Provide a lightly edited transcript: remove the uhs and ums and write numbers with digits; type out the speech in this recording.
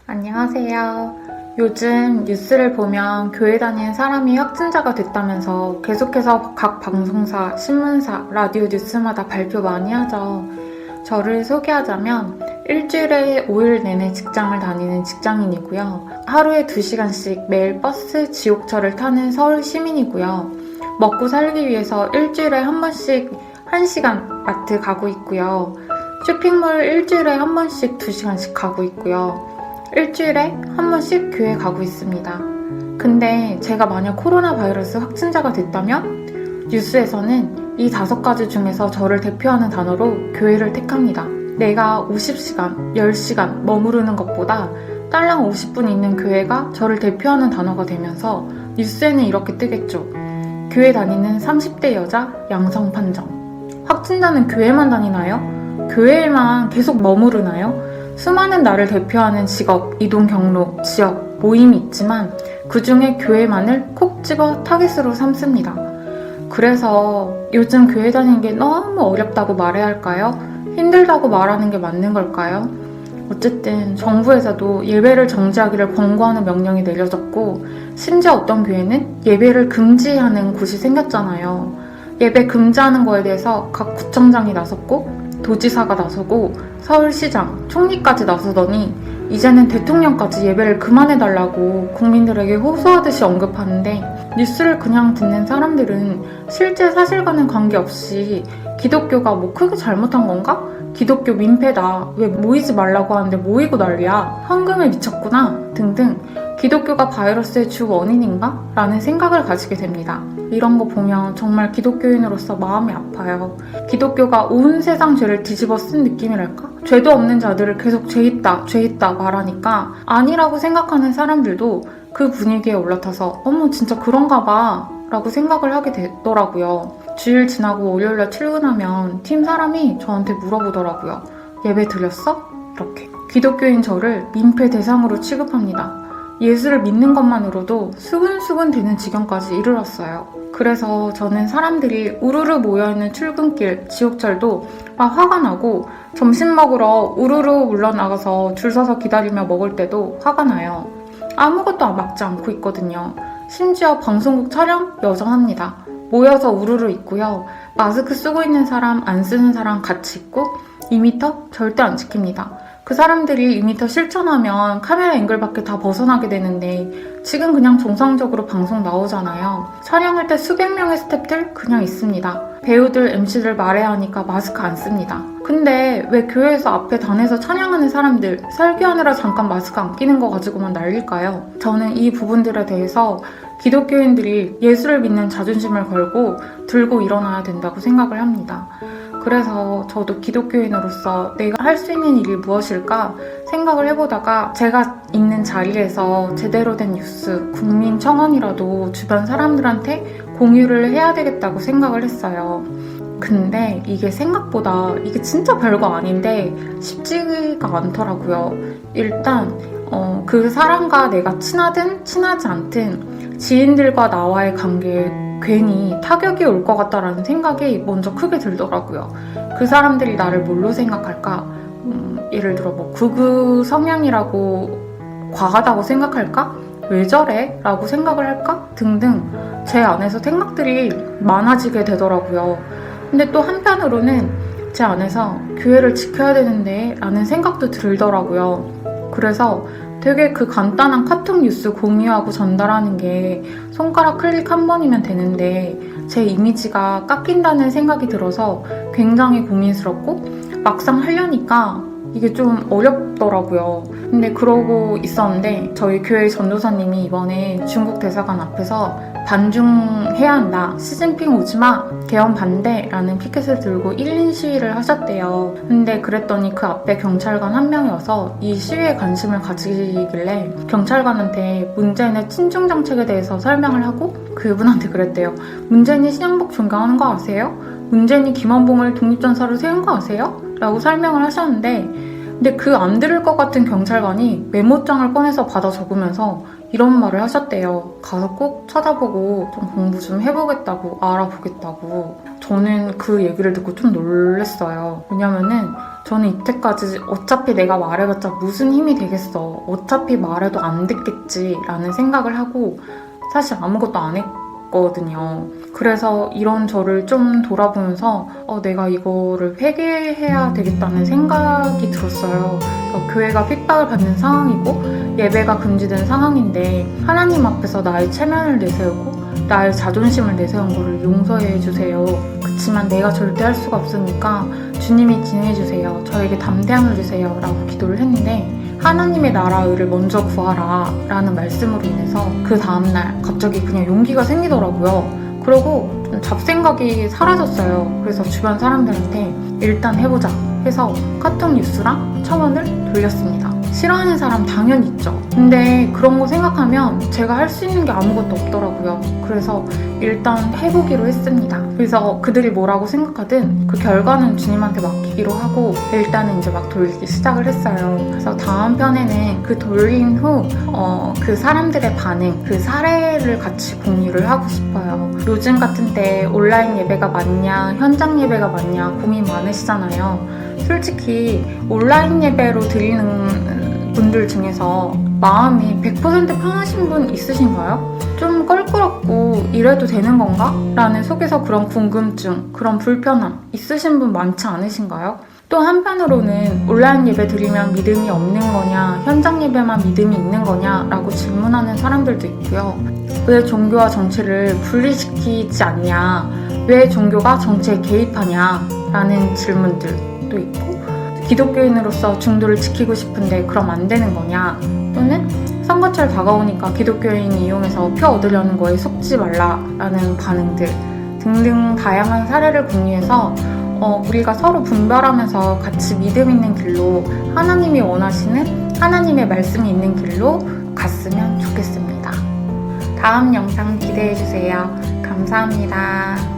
안녕하세요. 요즘 뉴스를 보면 교회 다니는 사람이 확진자가 됐다면서 계속해서 각 방송사, 신문사, 라디오 뉴스마다 발표 많이 하죠. 저를 소개하자면 일주일에 5일 내내 직장을 다니는 직장인이고요. 하루에 2시간씩 매일 버스, 지옥철을 타는 서울 시민이고요. 먹고 살기 위해서 일주일에 한 번씩 1시간 마트 가고 있고요. 쇼핑몰 일주일에 한 번씩 2시간씩 가고 있고요. 일주일에 한 번씩 교회 가고 있습니다. 근데 제가 만약 코로나 바이러스 확진자가 됐다면 뉴스에서는 이 5가지 중에서 저를 대표하는 단어로 교회를 택합니다. 내가 50시간, 10시간 머무르는 것보다 딸랑 50분 있는 교회가 저를 대표하는 단어가 되면서 뉴스에는 이렇게 뜨겠죠. 교회 다니는 30대 여자 양성 판정. 확진자는 교회만 다니나요? 교회에만 계속 머무르나요? 수많은 나를 대표하는 직업, 이동 경로, 지역, 모임이 있지만 그 중에 교회만을 콕 집어 타깃으로 삼습니다. 그래서 요즘 교회 다니는 게 너무 어렵다고 말해야 할까요? 힘들다고 말하는 게 맞는 걸까요? 어쨌든 정부에서도 예배를 정지하기를 권고하는 명령이 내려졌고 심지어 어떤 교회는 예배를 금지하는 곳이 생겼잖아요. 예배 금지하는 거에 대해서 각 구청장이 나섰고 도지사가 나서고 서울시장, 총리까지 나서더니 이제는 대통령까지 예배를 그만해달라고 국민들에게 호소하듯이 언급하는데 뉴스를 그냥 듣는 사람들은 실제 사실과는 관계없이 기독교가 뭐 크게 잘못한 건가? 기독교 민폐다. 왜 모이지 말라고 하는데 모이고 난리야. 헌금에 미쳤구나. 등등 기독교가 바이러스의 주 원인인가? 라는 생각을 가지게 됩니다. 이런 거 보면 정말 기독교인으로서 마음이 아파요. 기독교가 온 세상 죄를 뒤집어 쓴 느낌이랄까? 죄도 없는 자들을 계속 죄 있다 말하니까 아니라고 생각하는 사람들도 그 분위기에 올라타서 어머 진짜 그런가 봐 라고 생각을 하게 되더라고요. 주일 지나고 월요일날 출근하면 팀 사람이 저한테 물어보더라고요. 예배 드렸어? 이렇게. 기독교인 저를 민폐 대상으로 취급합니다. 예수를 믿는 것만으로도 수근수근 되는 지경까지 이르렀어요. 그래서 저는 사람들이 우르르 모여있는 출근길, 지옥철도 막 화가 나고 점심 먹으러 우르르 물러나가서 줄 서서 기다리며 먹을 때도 화가 나요. 아무것도 막지 않고 있거든요. 심지어 방송국 촬영 여전합니다. 모여서 우르르 있고요. 마스크 쓰고 있는 사람, 안 쓰는 사람 같이 있고 2m 절대 안 지킵니다. 그 사람들이 2m 실천하면 카메라 앵글밖에 다 벗어나게 되는데 지금 그냥 정상적으로 방송 나오잖아요. 촬영할 때 수백 명의 스태프들 그냥 있습니다. 배우들, MC들 말해야 하니까 마스크 안 씁니다. 근데 왜 교회에서 앞에 단에서 찬양하는 사람들 설교하느라 잠깐 마스크 안 끼는 거 가지고만 난릴까요? 저는 이 부분들에 대해서 기독교인들이 예수를 믿는 자존심을 걸고 들고 일어나야 된다고 생각을 합니다. 그래서 저도 기독교인으로서 내가 할 수 있는 일이 무엇일까 생각을 해보다가 제가 있는 자리에서 제대로 된 뉴스, 국민청원이라도 주변 사람들한테 공유를 해야 되겠다고 생각을 했어요. 근데 이게 생각보다 이게 진짜 별거 아닌데 쉽지가 않더라고요. 일단 그 사람과 내가 친하든 친하지 않든 지인들과 나와의 관계에 괜히 타격이 올 것 같다라는 생각이 먼저 크게 들더라고요. 그 사람들이 나를 뭘로 생각할까? 예를 들어 뭐 극우 성향이라고 과하다고 생각할까? 왜 저래? 라고 생각을 할까? 등등 제 안에서 생각들이 많아지게 되더라고요. 근데 또 한편으로는 제 안에서 교회를 지켜야 되는데 라는 생각도 들더라고요. 그래서 되게 그 간단한 카톡 뉴스 공유하고 전달하는 게 손가락 클릭 한 번이면 되는데 제 이미지가 깎인다는 생각이 들어서 굉장히 고민스럽고 막상 하려니까 이게 좀 어렵더라고요. 근데 그러고 있었는데 저희 교회 전도사님이 이번에 중국 대사관 앞에서 반중해야 한다. 시진핑 오지마. 개헌 반대라는 피켓을 들고 1인 시위를 하셨대요. 근데 그랬더니 그 앞에 경찰관 한 명이 와서 이 시위에 관심을 가지길래 경찰관한테 문재인의 친중 정책에 대해서 설명을 하고 그분한테 그랬대요. 문재인이 신양복 존경하는 거 아세요? 문재인이 김원봉을 독립전사로 세운 거 아세요? 라고 설명을 하셨는데 근데 그 안 들을 것 같은 경찰관이 메모장을 꺼내서 받아 적으면서 이런 말을 하셨대요. 가서 꼭 찾아보고 좀 공부 좀 해보겠다고, 알아보겠다고. 저는 그 얘기를 듣고 좀 놀랐어요. 왜냐면은 저는 이때까지 어차피 내가 말해봤자 무슨 힘이 되겠어. 어차피 말해도 안 듣겠지라는 생각을 하고 사실 아무것도 안 했거든요. 그래서 이런 저를 좀 돌아보면서 내가 이거를 회개해야 되겠다는 생각이 들었어요. 교회가 핍박을 받는 상황이고 예배가 금지된 상황인데 하나님 앞에서 나의 체면을 내세우고 나의 자존심을 내세운 거를 용서해 주세요. 그치만 내가 절대 할 수가 없으니까 주님이 진행해 주세요. 저에게 담대함을 주세요. 라고 기도를 했는데 하나님의 나라 의를 먼저 구하라 라는 말씀으로 인해서 그 다음날 갑자기 그냥 용기가 생기더라고요. 그리고 좀 잡생각이 사라졌어요. 그래서 주변 사람들한테 일단 해보자 해서 카톡 뉴스랑 첨언을 돌렸습니다. 싫어하는 사람 당연히 있죠. 근데 그런 거 생각하면 제가 할 수 있는 게 아무것도 없더라고요. 그래서 일단 해보기로 했습니다. 그래서 그들이 뭐라고 생각하든 그 결과는 주님한테 맡기기로 하고 일단은 이제 막 돌리기 시작을 했어요. 그래서 다음 편에는 그 돌린 후 그 사람들의 반응, 그 사례를 같이 공유를 하고 싶어요. 요즘 같은 때 온라인 예배가 맞냐, 현장 예배가 맞냐 고민 많으시잖아요. 솔직히 온라인 예배로 드리는 분들 중에서 마음이 100% 편하신 분 있으신가요? 좀 껄끄럽고 이래도 되는 건가? 라는 속에서 그런 궁금증, 그런 불편함 있으신 분 많지 않으신가요? 또 한편으로는 온라인 예배 드리면 믿음이 없는 거냐, 현장 예배만 믿음이 있는 거냐 라고 질문하는 사람들도 있고요. 왜 종교와 정치를 분리시키지 않냐, 왜 종교가 정치에 개입하냐 라는 질문들도 있고, 기독교인으로서 중도를 지키고 싶은데 그럼 안 되는 거냐, 또는 선거철 다가오니까 기독교인이 이용해서 표 얻으려는 거에 속지 말라라는 반응들 등등 다양한 사례를 공유해서 우리가 서로 분별하면서 같이 믿음 있는 길로 하나님이 원하시는 하나님의 말씀이 있는 길로 갔으면 좋겠습니다. 다음 영상 기대해주세요. 감사합니다.